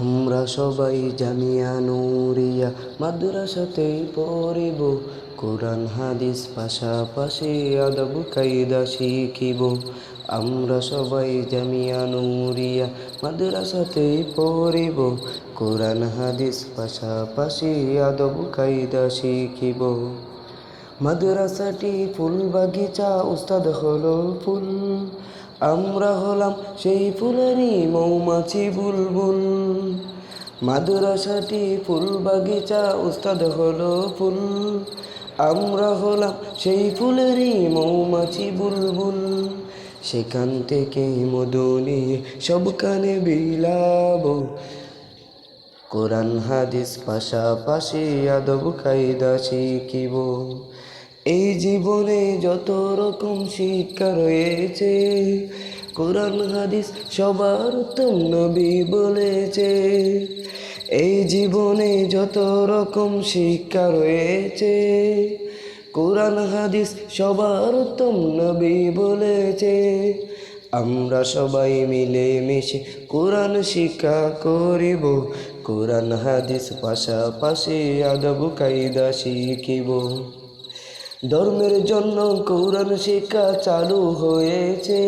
আমরা সবাই জামিয়া নূরিয়া মাদ্রাসাতে পড়িব, কোরআন হাদিস পাশাপাশি আদব কায়দা শিখিব। আমরা সবাই জামিয়া নূরিয়া মাদ্রাসাতে পড়িব, কোরআন হাদিস পাশাপাশি আদব কায়দা শিখিব। মাদ্রাসাটি ফুল বাগিচা, উস্তাদ হলো ফুল, আমরা হলাম সেই ফুলেরই মৌমাছি বুলবুল। মাদ্রাসাটি ফুল বাগিচা, উস্তাদ হলো ফুল, আমরা হলাম সেই ফুলেরই মৌমাছি বুলবুল। সেখান থেকে মধু নিয়ে সব কানে বিলাবো, কোরআন হাদিস পাশাপাশি আদব কায়দা শিখিব। এই জীবনে যত রকম শিক্ষা রয়েছে, কোরআন হাদিস সবার উত্তম নবী বলেছে। এই জীবনে যত রকম শিক্ষা রয়েছে, কোরআন হাদিস সবার উত্তম নবী বলেছে। আমরা সবাই মিলে মিশে কোরআন শিক্ষা করিব, কোরআন হাদিস পাশাপাশি আদব কায়দা শিখিব। ধর্মের জন্য কোরআন শিক্ষা চালু হয়েছে,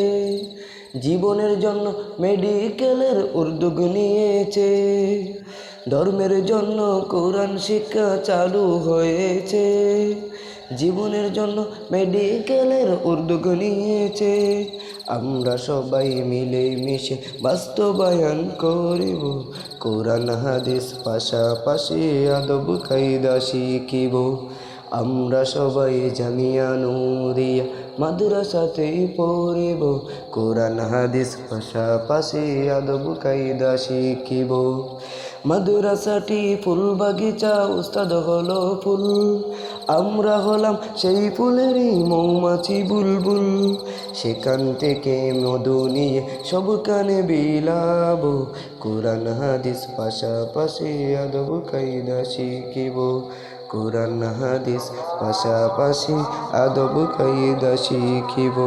জীবনের জন্য মেডিকেলের উদ্যোগ নিয়েছে। ধর্মের জন্য কোরআন শিক্ষা চালু হয়েছে, জীবনের জন্য মেডিকেলের উদ্যোগ নিয়েছে। আমরা সবাই মিলে মিশে বাস্তবায়ন করিব, কোরআন হাদিস পাশাপাশি আদব কায়দা শিখিব। আমরা সবাই জামিয়া নূরিয়া মাদ্রাসাতে পড়িব, কোরআন হাদিস পাশাপাশি আদব কায়দা শিখিব। মাদ্রাসাটি ফুল বাগিচা, উস্তাদ হলো ফুল, আমরা হলাম সেই ফুলেরই মৌমাছি বুলবুল। সেখান থেকে মধু নিয়ে সব কানে বিলাবো, কোরআন হাদিস পাশাপাশি আদব কায়দা শিখিব। কোরআন হাদিস পাশাপাশি আদব কায়দা শিখিব।